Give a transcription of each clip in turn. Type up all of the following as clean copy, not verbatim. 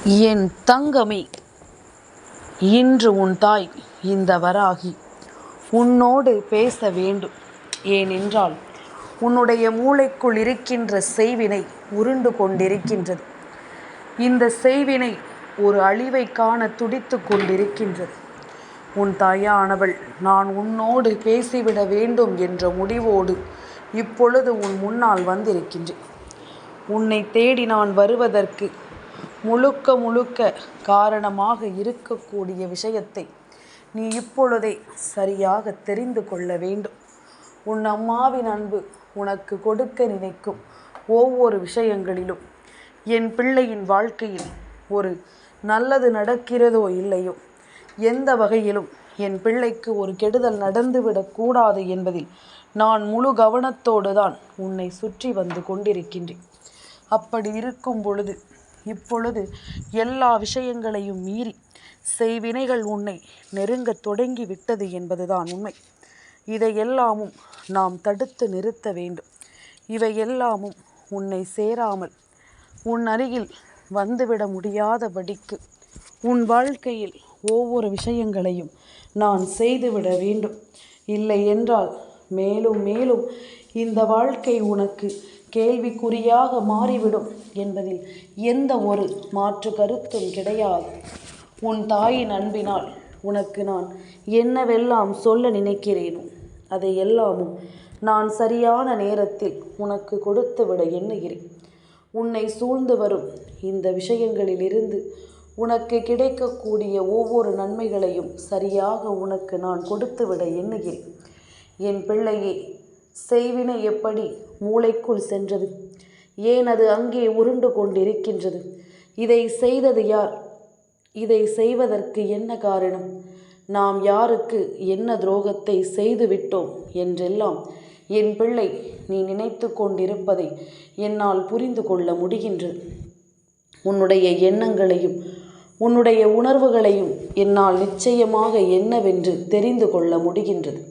என் தங்கமே, இன்று உன் தாய் இந்த வராகி உன்னோடு பேச வேண்டும். ஏனென்றால் உன்னுடைய மூளைக்குள் இருக்கின்ற செய்வினை உருண்டு கொண்டிருக்கின்றது. இந்த செய்வினை ஒரு அழிவை காண துடித்து கொண்டிருக்கின்றது. உன் தாயானவள் நான் உன்னோடு பேசிவிட வேண்டும் என்ற முடிவோடு இப்பொழுது உன் முன்னால் வந்திருக்கின்றேன். உன்னை தேடி நான் வருவதற்கு முழுக்க காரணமாக இருக்கக்கூடிய விஷயத்தை நீ இப்பொழுதே சரியாக தெரிந்து கொள்ள வேண்டும். உன் அம்மாவின் அன்பு உனக்கு கொடுக்க நினைக்கும் ஒவ்வொரு விஷயங்களிலும் என் பிள்ளையின் வாழ்க்கையில் ஒரு நல்லது நடக்கிறதோ இல்லையோ, எந்த வகையிலும் என் பிள்ளைக்கு ஒரு கெடுதல் நடந்துவிடக்கூடாது என்பதில் நான் முழு கவனத்தோடு தான் உன்னை சுற்றி வந்து கொண்டிருக்கின்றேன். அப்படி இருக்கும் பொழுது இப்பொழுது எல்லா விஷயங்களையும் மீறி செய்வினைகள் உன்னை நெருங்க தொடங்கி விட்டது என்பதுதான் உண்மை. இதையெல்லாமும் நாம் தடுத்து நிறுத்த வேண்டும். இவையெல்லாமும் உன்னை சேராமல் உன் அருகில் வந்துவிட முடியாதபடிக்கு உன் வாழ்க்கையில் ஒவ்வொரு விஷயங்களையும் நான் செய்துவிட வேண்டும். இல்லை என்றால் மேலும் மேலும் இந்த வாழ்க்கை உனக்கு கேள்விக்குறியாக மாறிவிடும் என்பதில் எந்த ஒரு மாற்று கருத்தும் கிடையாது. உன் தாயின் அன்பினால் உனக்கு நான் என்னவெல்லாம் சொல்ல நினைக்கிறேனோ அதை எல்லாமும் நான் சரியான நேரத்தில் உனக்கு கொடுத்துவிட எண்ணுகிறேன். உன்னை சூழ்ந்து வரும் இந்த விஷயங்களிலிருந்து உனக்கு கிடைக்கக்கூடிய ஒவ்வொரு நன்மைகளையும் சரியாக உனக்கு நான் கொடுத்துவிட எண்ணுகிறேன். என் பிள்ளையே, செய்வினை எப்படி மூளைக்குள் சென்றது? ஏன் அது அங்கே உருண்டு கொண்டிருக்கின்றது? இதை செய்தது யார்? இதை செய்வதற்கு என்ன காரணம்? நாம் யாருக்கு என்ன துரோகத்தை செய்துவிட்டோம் என்றெல்லாம் என் பிள்ளை நீ நினைத்து கொண்டிருப்பதை என்னால் புரிந்து கொள்ள முடிகின்றது. உன்னுடைய எண்ணங்களையும் உன்னுடைய உணர்வுகளையும் என்னால் நிச்சயமாக என்னவென்று தெரிந்து கொள்ள முடிகின்றது.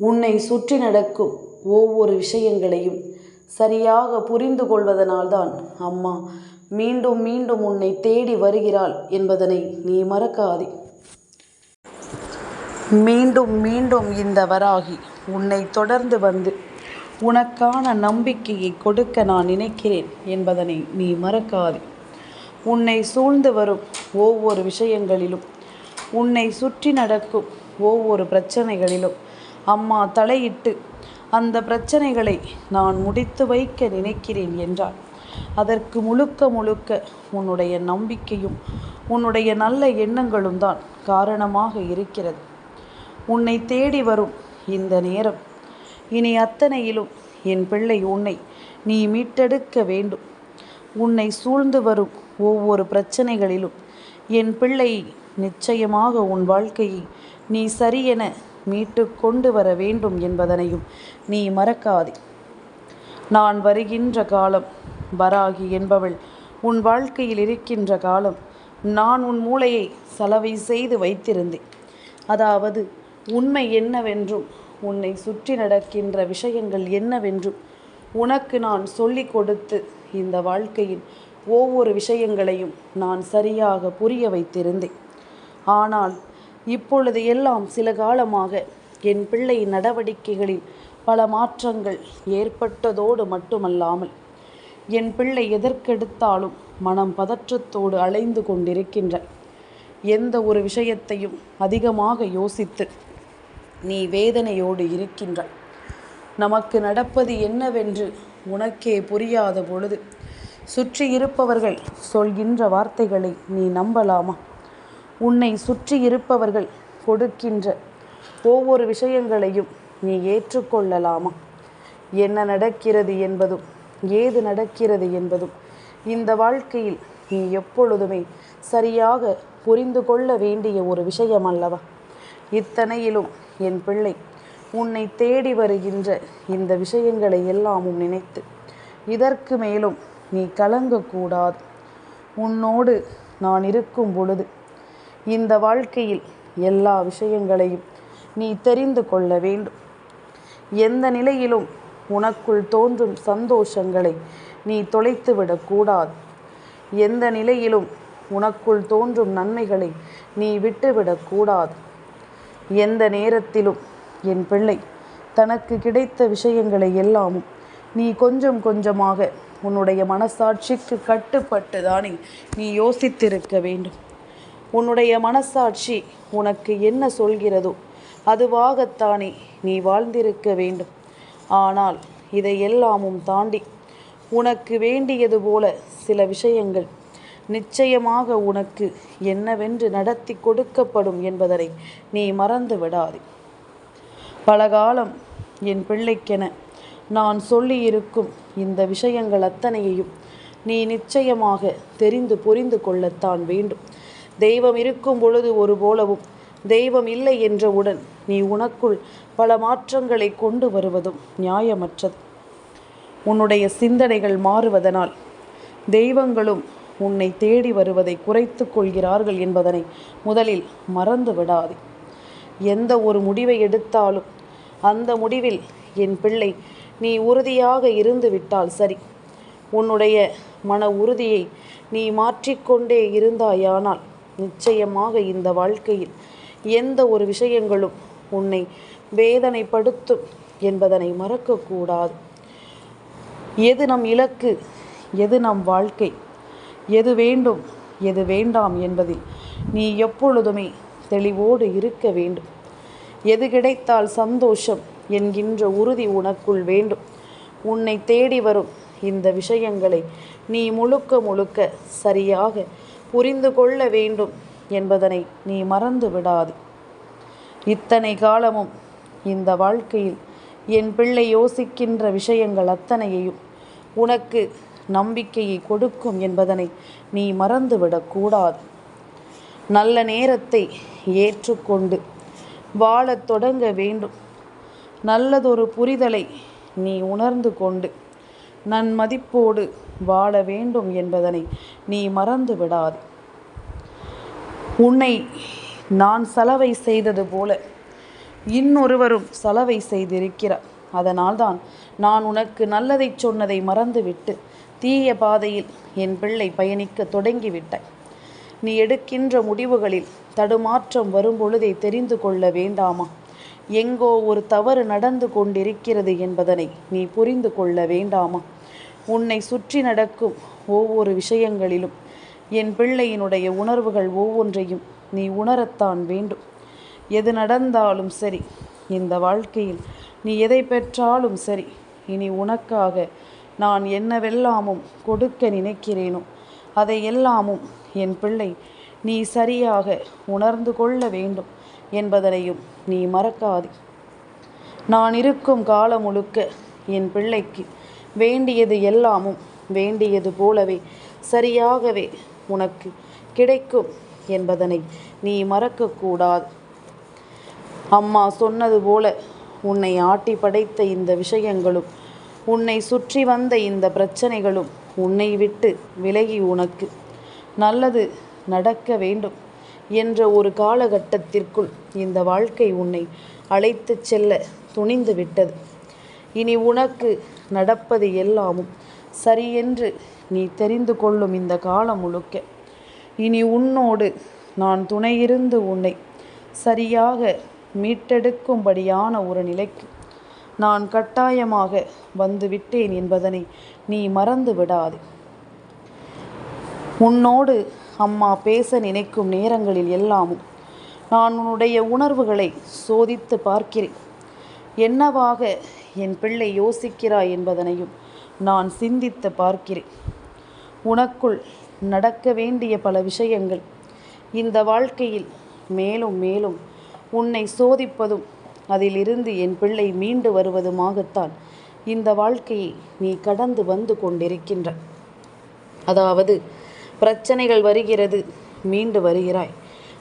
உன்னை சுற்றி நடக்கும் ஒவ்வொரு விஷயங்களையும் சரியாக புரிந்து கொள்வதனால்தான் அம்மா மீண்டும் மீண்டும் உன்னை தேடி வருகிறாள் என்பதனை நீ மறக்காதே. மீண்டும் மீண்டும் இந்த வராகி உன்னை தொடர்ந்து வந்து உனக்கான நம்பிக்கையை கொடுக்க நான் நினைக்கிறேன் என்பதனை நீ மறக்காதே. உன்னை சூழ்ந்து வரும் ஒவ்வொரு விஷயங்களிலும் உன்னை சுற்றி நடக்கும் ஒவ்வொரு பிரச்சனைகளிலும் அம்மா தலையிட்டு அந்த பிரச்சனைகளை நான் முடித்து வைக்க நினைக்கிறேன் என்றால் அதற்கு முழுக்க உன்னுடைய நம்பிக்கையும் உன்னுடைய நல்ல எண்ணங்களும் தான் காரணமாக இருக்கிறது. உன்னை தேடி வரும் இந்த நேரம் இனி அத்தனையிலும் என் பிள்ளை உன்னை நீ மீட்டெடுக்க வேண்டும். உன்னை சூழ்ந்து வரும் ஒவ்வொரு பிரச்சனைகளிலும் என் பிள்ளை நிச்சயமாக உன் வாழ்க்கையை நீ சரியென மீட்டு கொண்டு வர வேண்டும் என்பதனையும் நீ மறக்காதே. நான் வருகின்ற காலம், வராகி என்பவள் உன் வாழ்க்கையில் இருக்கின்ற காலம், நான் உன் மூளையை சலவை செய்து வைத்திருந்தேன். அதாவது உண்மை என்னவென்றும் உன்னை சுற்றி நடக்கின்ற விஷயங்கள் என்னவென்றும் உனக்கு நான் சொல்லிக் கொடுத்து இந்த வாழ்க்கையின் ஒவ்வொரு விஷயங்களையும் நான் சரியாக புரிய வைத்திருந்தேன். ஆனால் இப்பொழுது எல்லாம் சில காலமாக என் பிள்ளை நடவடிக்கைகளில் பல மாற்றங்கள் ஏற்பட்டதோடு மட்டுமல்லாமல் என் பிள்ளை எதற்கெடுத்தாலும் மனம் பதற்றத்தோடு அலைந்து கொண்டிருக்கின்ற எந்த ஒரு விஷயத்தையும் அதிகமாக யோசித்து நீ வேதனையோடு இருக்கின்ற நமக்கு நடப்பது என்னவென்று உனக்கே புரியாத பொழுது சுற்றி இருப்பவர்கள் சொல்கின்ற வார்த்தைகளை நீ நம்பலாமா? உன்னை சுற்றி இருப்பவர்கள் கொடுக்கின்ற ஒவ்வொரு விஷயங்களையும் நீ ஏற்றுக்கொள்ளலாமா? என்ன நடக்கிறது என்பதும் ஏது நடக்கிறது என்பதும் இந்த வாழ்க்கையில் நீ எப்பொழுதுமே சரியாக புரிந்து கொள்ள வேண்டிய ஒரு விஷயம் அல்லவா? இத்தனையிலும் என் பிள்ளை உன்னை தேடி வருகின்ற இந்த விஷயங்களை எல்லாமும் நினைத்து இதற்கு மேலும் நீ கலங்கக்கூடாது. உன்னோடு நான் இருக்கும் பொழுது இந்த வாழ்க்கையில் எல்லா விஷயங்களையும் நீ தெரிந்து கொள்ள வேண்டும். எந்த நிலையிலும் உனக்குள் தோன்றும் சந்தோஷங்களை நீ தொலைத்து விடக்கூடாது. எந்த நிலையிலும் உனக்குள் தோன்றும் நன்மைகளை நீ விட்டுவிடக்கூடாது. எந்த நேரத்திலும் என் பிள்ளை தனக்கு கிடைத்த விஷயங்களை எல்லாமும் நீ கொஞ்சம் கொஞ்சமாக உன்னுடைய மனசாட்சிக்கு கட்டுப்பட்டு தானே நீ யோசித்திருக்க வேண்டும். உன்னுடைய மனசாட்சி உனக்கு என்ன சொல்கிறதோ அதுவாகத்தானே நீ வாழ்ந்திருக்க வேண்டும். ஆனால் இதை எல்லாமும் தாண்டி உனக்கு வேண்டியது போல சில விஷயங்கள் நிச்சயமாக உனக்கு என்னவென்று நடத்தி கொடுக்கப்படும் என்பதனை நீ மறந்து விடாதே. பலகாலம் என் பிள்ளைக்கென நான் சொல்லியிருக்கும் இந்த விஷயங்கள் அத்தனையையும் நீ நிச்சயமாக தெரிந்து புரிந்து கொள்ளத்தான் வேண்டும். தெய்வம் இருக்கும் பொழுது ஒரு போலவும் தெய்வம் இல்லை என்றவுடன் நீ உனக்குள் பல மாற்றங்களை கொண்டு வருவதும் நியாயமற்றது. உன்னுடைய சிந்தனைகள் மாறுவதனால் தெய்வங்களும் உன்னை தேடி வருவதை குறைத்து கொள்கிறார்கள் என்பதனை முதலில் மறந்து விடாதே. எந்த ஒரு முடிவை எடுத்தாலும் அந்த முடிவில் என் பிள்ளை நீ உறுதியாக இருந்து விட்டால் சரி. உன்னுடைய மன உறுதியை நீ மாற்றிக்கொண்டே இருந்தாயானால் நிச்சயமாக இந்த வாழ்க்கையில் எந்த ஒரு விஷயங்களும் உன்னை வேதனைப்படுத்தும் என்பதனை மறக்கக்கூடாது. எது நம் இலக்கு, எது நம் வாழ்க்கை, எது வேண்டும் எது வேண்டாம் என்பதில் நீ எப்பொழுதுமே தெளிவோடு இருக்க வேண்டும். எது கிடைத்தால் சந்தோஷம் என்கின்ற உறுதி உனக்குள் வேண்டும். உன்னை தேடி வரும் இந்த விஷயங்களை நீ முழுக்க முழுக்க சரியாக புரிந்து கொள்ள வேண்டும் என்பதனை நீ மறந்து விடாது. இத்தனை காலமும் இந்த வாழ்க்கையில் என் பிள்ளை யோசிக்கின்ற விஷயங்கள் அத்தனையையும் உனக்கு நம்பிக்கையை கொடுக்கும் என்பதனை நீ மறந்துவிடக்கூடாது. நல்ல நேரத்தை ஏற்றுக்கொண்டு வாழத் தொடங்க வேண்டும். நல்லதொரு புரிதலை நீ உணர்ந்து கொண்டு நன்மதிப்போடு வாழ வேண்டும் என்பதனை நீ மறந்து விடாது. உன்னை நான் சலவை செய்தது போல இன்னொருவரும் சலவை செய்திருக்கிறார். அதனால்தான் நான் உனக்கு நல்லதை சொன்னதை மறந்துவிட்டு தீய பாதையில் என் பிள்ளை பயணிக்க தொடங்கிவிட்டாய். நீ எடுக்கின்ற முடிவுகளில் தடுமாற்றம் வரும்பொழுதே தெரிந்து கொள்ள வேண்டாமா? எங்கோ ஒரு தவறு நடந்து கொண்டிருக்கிறது என்பதனை நீ புரிந்து கொள்ள வேண்டாமா? உன்னை சுற்றி நடக்கும் ஒவ்வொரு விஷயங்களிலும் என் பிள்ளையினுடைய உணர்வுகள் ஒவ்வொன்றையும் நீ உணரத்தான் வேண்டும். எது நடந்தாலும் சரி, இந்த வாழ்க்கையில் நீ எதை பெற்றாலும் சரி, இனி உனக்காக நான் என்னவெல்லாமும் கொடுக்க நினைக்கிறேனோ அதை எல்லாமும் என் பிள்ளை நீ சரியாக உணர்ந்து கொள்ள வேண்டும் என்பதனையும் நீ மறக்காதே. நான் இருக்கும் காலம் முழுக்க என் பிள்ளைக்கு வேண்டியது எல்லாமும் வேண்டியது போலவே சரியாகவே உனக்கு கிடைக்கும் என்பதனை நீ மறக்கக்கூடாது. அம்மா சொன்னது போல உன்னை ஆட்டி படைத்த இந்த விஷயங்களும் உன்னை சுற்றி வந்த இந்த பிரச்சனைகளும் உன்னை விட்டு விலகி உனக்கு நல்லது நடக்க வேண்டும் என்ற ஒரு காலகட்டத்திற்குள் இந்த வாழ்க்கை உன்னை அழைத்து செல்ல துணிந்து விட்டது. இனி உனக்கு நடப்பது எல்லாமும் சரியென்று நீ தெரிந்து கொள்ளும் இந்த காலம் முழுக்க இனி உன்னோடு நான் துணையிருந்து உன்னை சரியாக மீட்டெடுக்கும்படியான ஒரு நிலைக்கு நான் கட்டாயமாக வந்துவிட்டேன் என்பதனை நீ மறந்து விடாதே. உன்னோடு அம்மா பேச நினைக்கும் நேரங்களில் எல்லாமும் நான் உன்னுடைய உணர்வுகளை சோதித்து பார்க்கிறேன். என்னவாக என் பிள்ளை யோசிக்கிறாய் என்பதனையும் நான் சிந்தித்து பார்க்கிறேன். உனக்குள் நடக்க வேண்டிய பல விஷயங்கள் இந்த வாழ்க்கையில் மேலும் மேலும் உன்னை சோதிப்பதும் அதிலிருந்து என் பிள்ளை மீண்டு வருவதுமாகத்தான் இந்த வாழ்க்கையை நீ கடந்து வந்து கொண்டிருக்கின்ற. அதாவது பிரச்சனைகள் வருகிறது, மீண்டு வருகிறாய்.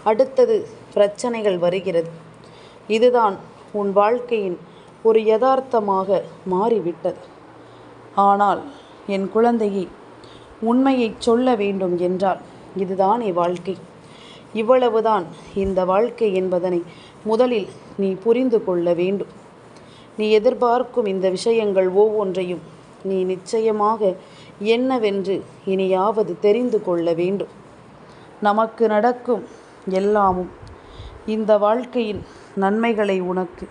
அடுத்தது பிரச்சனைகள் வருகிறது. இதுதான் உன் வாழ்க்கையின் ஒரு யதார்த்தமாக மாறிவிட்டது. ஆனால் என் குழந்தையை உண்மையை சொல்ல வேண்டும் என்றால் இதுதானே வாழ்க்கை. இவ்வளவுதான் இந்த வாழ்க்கை என்பதனை முதலில் நீ புரிந்து கொள்ள வேண்டும். நீ எதிர்பார்க்கும் இந்த விஷயங்கள் ஒவ்வொன்றையும் நீ நிச்சயமாக என்னவென்று இனியாவது தெரிந்து கொள்ள வேண்டும். நமக்கு நடக்கும் எல்லாமும் இந்த வாழ்க்கையின் நன்மைகளை உனக்கு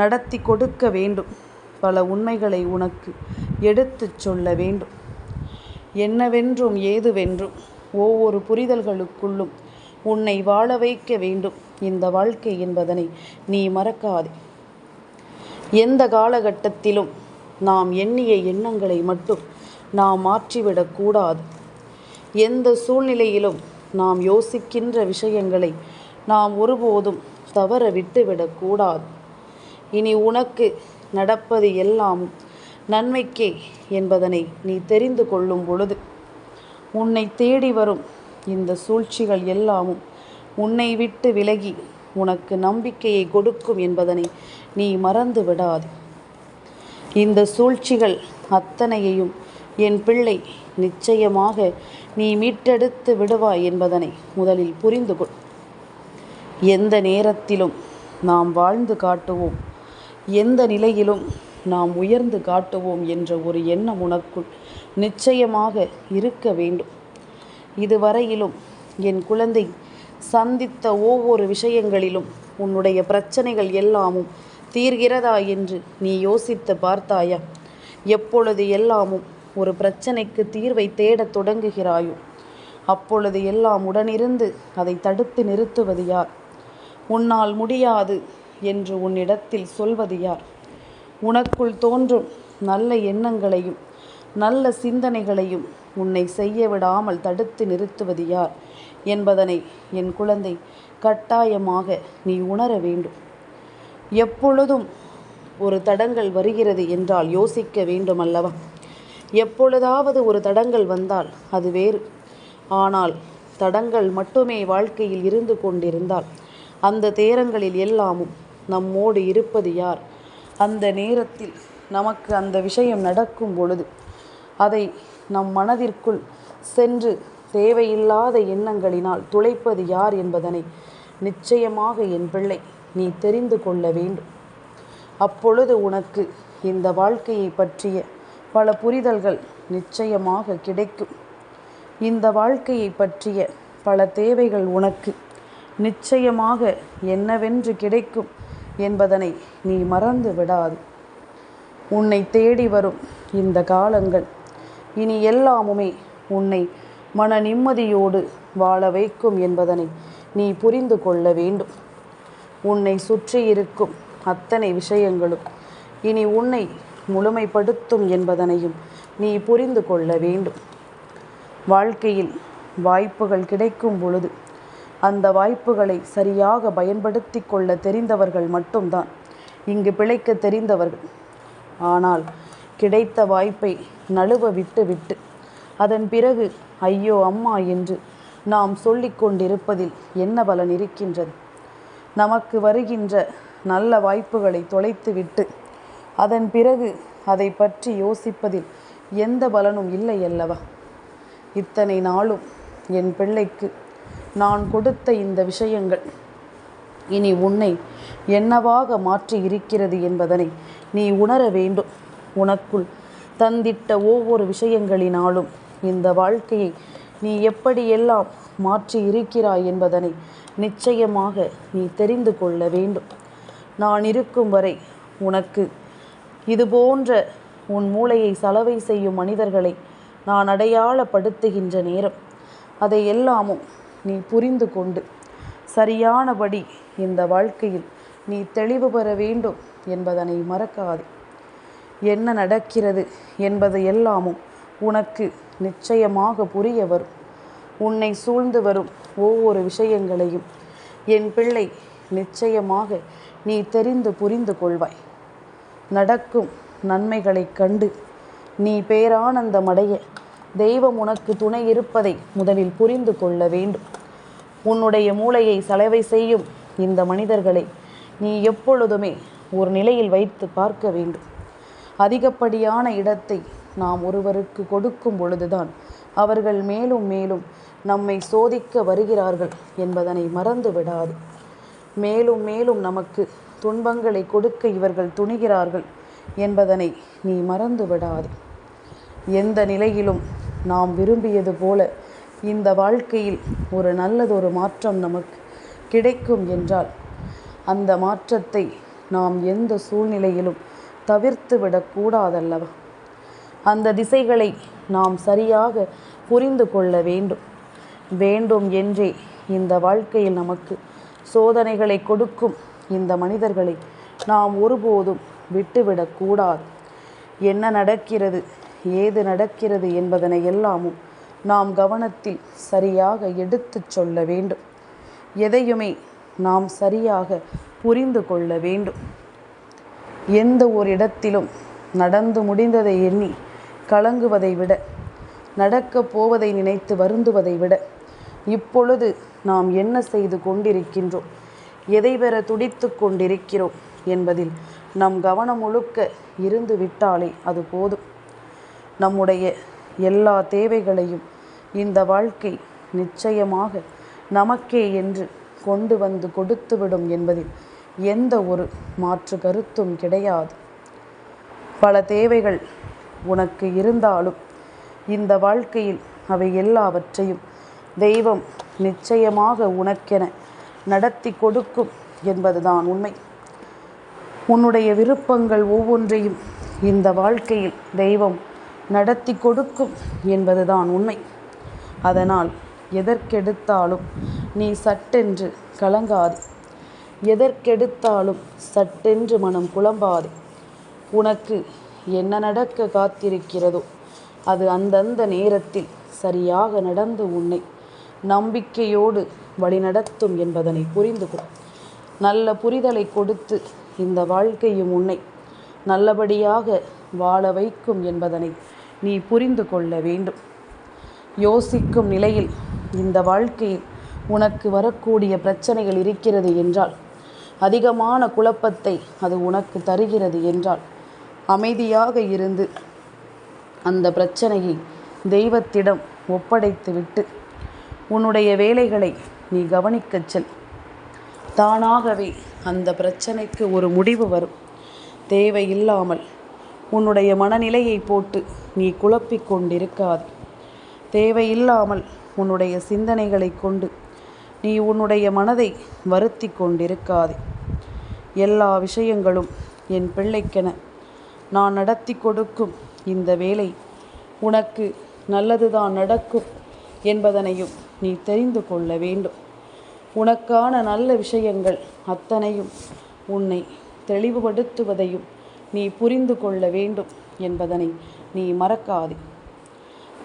நடத்தி கொடுக்க வேண்டும். பல உண்மைகளை உனக்கு எடுத்துச் சொல்ல வேண்டும். என்னவென்றும் ஏதுவென்றும் ஒவ்வொரு புரிதல்களுக்குள்ளும் உன்னை வாழ வைக்க வேண்டும். இந்த வாழ்க்கை என்பதனை நீ மறக்காதே. எந்த காலகட்டத்திலும் நாம் எண்ணிய எண்ணங்களை மட்டும் நாம் மாற்றிவிடக்கூடாது. எந்த சூழ்நிலையிலும் நாம் யோசிக்கின்ற விஷயங்களை நாம் ஒருபோதும் தவற விட்டுவிடக்கூடாது. இனி உனக்கு நடப்பது எல்லாமும் நன்மைக்கே என்பதனை நீ தெரிந்து கொள்ளும் பொழுது உன்னை தேடி வரும் இந்த சூழ்ச்சிகள் எல்லாமும் உன்னை விட்டு விலகி உனக்கு நம்பிக்கையை கொடுக்கும் என்பதனை நீ மறந்து விடாது. இந்த சூழ்ச்சிகள் அத்தனையையும் என் பிள்ளை நிச்சயமாக நீ மீட்டெடுத்து விடுவாய் என்பதனை முதலில் புரிந்து கொள். எந்த நேரத்திலும் நாம் வாழ்ந்து காட்டுவோம், எந்த நிலையிலும் நாம் உயர்ந்து காட்டுவோம் என்ற ஒரு எண்ணம் உனக்குள் நிச்சயமாக இருக்க வேண்டும். இதுவரையிலும் என் குழந்தை சந்தித்த ஒவ்வொரு விஷயங்களிலும் உன்னுடைய பிரச்சனைகள் எல்லாமும் தீர்கிறதா என்று நீ யோசித்து பார்த்தாயா? எப்பொழுது எல்லாமும் ஒரு பிரச்சனைக்கு தீர்வை தேடத் தொடங்குகிறாயோ அப்பொழுது எல்லாம் உடனிருந்து அதை தடுத்து நிறுத்துவது யார்? உன்னால் முடியாது என்று உன்னிடத்தில் சொல்வது யார்? உனக்குள் தோன்றும் நல்ல எண்ணங்களையும் நல்ல சிந்தனைகளையும் உன்னை செய்ய விடாமல் தடுத்து நிறுத்துவது யார் என்பதனை என் குழந்தை கட்டாயமாக நீ உணர வேண்டும். எப்பொழுதும் ஒரு தடங்கல் வருகிறது என்றால் யோசிக்க வேண்டும் அல்லவா? எப்பொழுதாவது ஒரு தடங்கல் வந்தால் அது வேறு. ஆனால் தடங்கள் மட்டுமே வாழ்க்கையில் இருந்து கொண்டிருந்தால் அந்த நேரங்களில் எல்லாமும் நம்மோடு இருப்பது யார்? அந்த நேரத்தில் நமக்கு அந்த விஷயம் நடக்கும் பொழுது அதை நம் மனதிற்குள் சென்று தேவையில்லாத எண்ணங்களினால் துளைப்பது யார் என்பதனை நிச்சயமாக என் பிள்ளை நீ தெரிந்து கொள்ள வேண்டும். அப்பொழுது உனக்கு இந்த வாழ்க்கையை பற்றிய பல புரிதல்கள் நிச்சயமாக கிடைக்கும். இந்த வாழ்க்கையை பற்றிய பல தேவைகள் உனக்கு நிச்சயமாக என்னவென்று கிடைக்கும் என்பதனை நீ மறந்து விடாது. உன்னை தேடி வரும் இந்த காலங்கள் இனி எல்லாமுமே உன்னை மன நிம்மதியோடு வாழ வைக்கும் என்பதனை நீ புரிந்து கொள்ள வேண்டும். உன்னை சுற்றி இருக்கும் அத்தனை விஷயங்களும் இனி உன்னை முழுமைப்படுத்தும் என்பதனையும் நீ புரிந்து கொள்ள வேண்டும். வாழ்க்கையில் வாய்ப்புகள் கிடைக்கும் பொழுது அந்த வாய்ப்புகளை சரியாக பயன்படுத்தி கொள்ள தெரிந்தவர்கள் மட்டும்தான் இங்கு பிழைக்க தெரிந்தவர்கள். ஆனால் கிடைத்த வாய்ப்பை நழுவ விட்டு அதன் பிறகு ஐயோ அம்மா என்று நாம் சொல்லிக் கொண்டிருப்பதில் என்ன பலன் இருக்கின்றது? நமக்கு வருகின்ற நல்ல வாய்ப்புகளை தொலைத்துவிட்டு அதன் பிறகு அதை பற்றி யோசிப்பதில் எந்த பலனும் இல்லை அல்லவா? இத்தனை நாளும் என் பிள்ளைக்கு நான் கொடுத்த இந்த விஷயங்கள் இனி உன்னை என்னவாக மாற்றி இருக்கிறது என்பதனை நீ உணர வேண்டும். உனக்குள் தந்திட்ட ஒவ்வொரு விஷயங்களினாலும் இந்த வாழ்க்கையை நீ எப்படியெல்லாம் மாற்றி இருக்கிறாய் என்பதனை நிச்சயமாக நீ தெரிந்து கொள்ள வேண்டும். நான் இருக்கும் வரை உனக்கு இது போன்ற உன் மூளையை சலவை செய்யும் மனிதர்களை நான் அடையாளப்படுத்துகின்ற நேரம் அதை எல்லாமும் நீ புரிந்து கொண்டு சரியானபடி இந்த வாழ்க்கையில் நீ தெளிவு பெற வேண்டும் என்பதனை மறக்காதே. என்ன நடக்கிறது என்பது எல்லாமும் உனக்கு நிச்சயமாக புரிய வரும். உன்னை சூழ்ந்து வரும் ஒவ்வொரு விஷயங்களையும் என் பிள்ளை நிச்சயமாக நீ தெரிந்து புரிந்து கொள்வாய். நடக்கும் நன்மைகளைக் கண்டு நீ பேரானந்தமடைய தெய்வம் உனக்கு துணை இருப்பதை முதலில் புரிந்து கொள்ள வேண்டும். உன்னுடைய மூளையை சலவை செய்யும் இந்த மனிதர்களை நீ எப்பொழுதுமே ஒரு நிலையில் வைத்து பார்க்க வேண்டும். அதிகப்படியான இடத்தை நாம் ஒருவருக்கு கொடுக்கும் பொழுதுதான் அவர்கள் மேலும் மேலும் நம்மை சோதிக்க வருகிறார்கள் என்பதனை மறந்து விடாது. மேலும் மேலும் நமக்கு துன்பங்களை கொடுக்க இவர்கள் துணிகிறார்கள் என்பதனை நீ மறந்து விடாது. எந்த நிலையிலும் நாம் விரும்பியது போல இந்த வாழ்க்கையில் ஒரு நல்லதொரு மாற்றம் நமக்கு கிடைக்கும் என்றால் அந்த மாற்றத்தை நாம் எந்த சூழ்நிலையிலும் தவிர்த்து விடக்கூடாதல்லவா? அந்த திசைகளை நாம் சரியாக புரிந்து கொள்ள வேண்டும் என்றே இந்த வாழ்க்கையில் நமக்கு சோதனைகளை கொடுக்கும் இந்த மனிதர்களை நாம் ஒருபோதும் விட்டுவிடக்கூடாது. என்ன நடக்கிறது, ஏது நடக்கிறது என்பதனை எல்லாமும் நாம் கவனத்தில் சரியாக எடுத்துச் சொல்ல வேண்டும். எதையுமே நாம் சரியாக புரிந்து கொள்ள வேண்டும். எந்த ஒரு இடத்திலும் நடந்து முடிந்ததை எண்ணி கலங்குவதை விட, நடக்கப் போவதை நினைத்து வருந்துவதை விட, இப்பொழுது நாம் என்ன செய்து கொண்டிருக்கின்றோம், எதை பெற துடித்து கொண்டிருக்கிறோம் என்பதில் நம் கவனம் முழுக்க இருந்து விட்டாலே அது போதும். நம்முடைய எல்லா தேவைகளையும் இந்த வாழ்க்கை நிச்சயமாக நமக்கே என்று கொண்டு வந்து கொடுத்துவிடும் என்பதில் எந்த ஒரு மாற்று கருத்தும் கிடையாது. பல தேவைகள் உனக்கு இருந்தாலும் இந்த வாழ்க்கையில் அவை எல்லாவற்றையும் தெய்வம் நிச்சயமாக உனக்கென நடத்தி கொடுக்கும் என்பதுதான் உண்மை. உன்னுடைய விருப்பங்கள் ஒவ்வொன்றையும் இந்த வாழ்க்கையில் தெய்வம் நடத்தி கொடுக்கும் என்பதுதான் உண்மை. அதனால் எதற்கெடுத்தாலும் நீ சட்டென்று கலங்காதே, எதற்கெடுத்தாலும் சட்டென்று மனம் குழம்பாதே. உனக்கு என்ன நடக்க காத்திருக்கிறதோ அது அந்தந்த நேரத்தில் சரியாக நடந்து உன்னை நம்பிக்கையோடு வழிநடத்தும் என்பதனை புரிந்து கொள். நல்ல புரிதலை கொடுத்து இந்த வாழ்க்கையும் உன்னை நல்லபடியாக வாழ வைக்கும் என்பதனை நீ புரிந்து கொள்ள வேண்டும். யோசிக்கும் நிலையில் இந்த வாழ்க்கையில் உனக்கு வரக்கூடிய பிரச்சனைகள் இருக்கிறது என்றால், அதிகமான குழப்பத்தை அது உனக்கு தருகிறது என்றால், அமைதியாக இருந்து அந்த பிரச்சனையை தெய்வத்திடம் ஒப்படைத்து விட்டு உன்னுடைய வேலைகளை நீ கவனிக்கச் செல். தானாகவே அந்த பிரச்சனைக்கு ஒரு முடிவு வரும். தேவையில்லாமல் உன்னுடைய மனநிலையை போட்டு நீ குழப்பிக் கொண்டிருக்காது. தேவையில்லாமல் உன்னுடைய சிந்தனைகளை கொண்டு நீ உன்னுடைய மனதை வருத்தி கொண்டிருக்காதே. எல்லா விஷயங்களும் என் பிள்ளைக்கென நான் நடத்தி கொடுக்கும் இந்த வேலை உனக்கு நல்லதுதான் நடக்கும் என்பதனையும் நீ தெரிந்து கொள்ள வேண்டும். உனக்கான நல்ல விஷயங்கள் அத்தனையும் உன்னை தெளிவுபடுத்துவதையும் நீ புரிந்து கொள்ள வேண்டும் என்பதனை நீ மறக்காதே.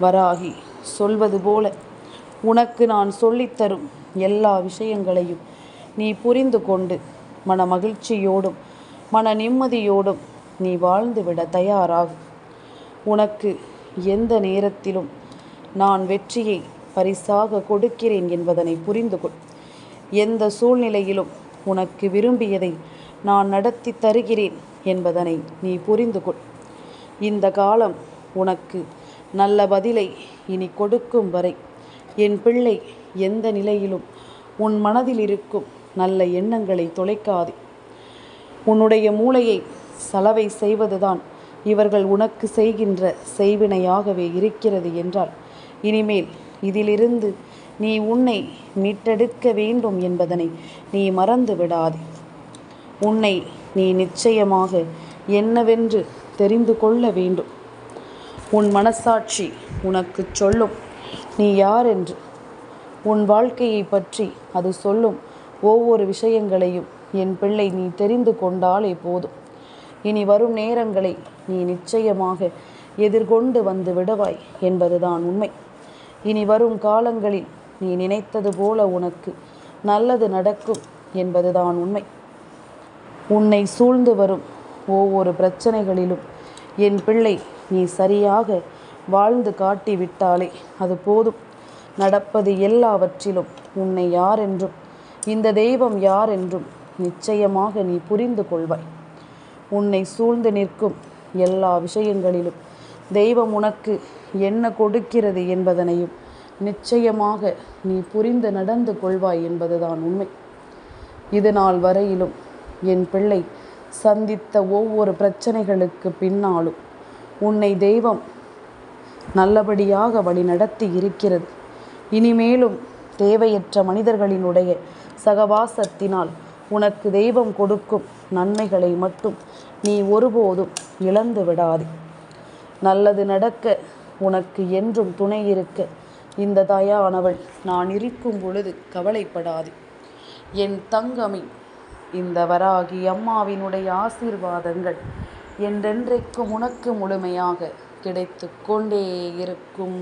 வராகி சொல்வது போல உனக்கு நான் சொல்லித்தரும் எல்லா விஷயங்களையும் நீ புரிந்து கொண்டு மன மகிழ்ச்சியோடும் மன நிம்மதியோடும் நீ வாழ்ந்துவிட தயாராகும். உனக்கு எந்த நேரத்திலும் நான் வெற்றியை பரிசாக கொடுக்கிறேன் என்பதனை புரிந்து கொள். எந்த சூழ்நிலையிலும் உனக்கு விரும்பியதை நான் நடத்தி தருகிறேன் என்பதனை நீ புரிந்து கொள். இந்த காலம் உனக்கு நல்ல பதிலை இனி கொடுக்கும் வரை என் பிள்ளை எந்த நிலையிலும் உன் மனதில் இருக்கும் நல்ல எண்ணங்களை தொலைக்காதே. உன்னுடைய மூளையை சலவை செய்வதுதான் இவர்கள் உனக்கு செய்கின்ற செய்வினையாகவே இருக்கிறது என்றால், இனிமேல் இதிலிருந்து நீ உன்னை மீட்டெடுக்க வேண்டும் என்பதனை நீ மறந்து விடாதே. உன்னை நீ நிச்சயமாக என்னவென்று தெரிந்து கொள்ள வேண்டும். உன் மனசாட்சி உனக்கு சொல்லும் நீ யார் என்று. உன் வாழ்க்கையை பற்றி அது சொல்லும் ஒவ்வொரு விஷயங்களையும் என் பிள்ளை நீ தெரிந்து கொண்டாலே போதும். இனி வரும் நேரங்களை நீ நிச்சயமாக எதிர்கொண்டு வந்து விடுவாய் என்பதுதான் உண்மை. இனி வரும் காலங்களில் நீ நினைத்தது போல உனக்கு நல்லது நடக்கும் என்பதுதான் உண்மை. உன்னை சூழ்ந்து வரும் ஒவ்வொரு பிரச்சனைகளிலும் என் பிள்ளை நீ சரியாக வாழ்ந்து காட்டிவிட்டாலே அது போதும். நடப்பது எல்லாவற்றிலும் உன்னை யார் என்றும் இந்த தெய்வம் யார் என்றும் நிச்சயமாக நீ புரிந்து கொள்வாய். உன்னை சூழ்ந்து நிற்கும் எல்லா விஷயங்களிலும் தெய்வம் உனக்கு என்ன கொடுக்கிறது என்பதனையும் நிச்சயமாக நீ புரிந்து நடந்து கொள்வாய் என்பதுதான் உண்மை. இது நாள் வரையிலும் என் பிள்ளை சந்தித்த ஒவ்வொரு பிரச்சனைகளுக்கு பின்னாலும் உன்னை தெய்வம் நல்லபடியாக வழி நடத்தி இருக்கிறது. இனிமேலும் தேவையற்ற மனிதர்களினுடைய சகவாசத்தினால் உனக்கு தெய்வம் கொடுக்கும் நன்மைகளை மட்டும் நீ ஒருபோதும் இழந்து விடாதே. நல்லது நடக்க உனக்கு என்றும் துணை இருக்க இந்த தாயானவள் நான் இருக்கும் பொழுது கவலைப்படாதே. என் தங்கமே, இந்த வராகி அம்மாவினுடைய ஆசீர்வாதங்கள் என்றென்றைக்கும் உனக்கு முழுமையாக கிடைத்து கொண்டே இருக்கும்.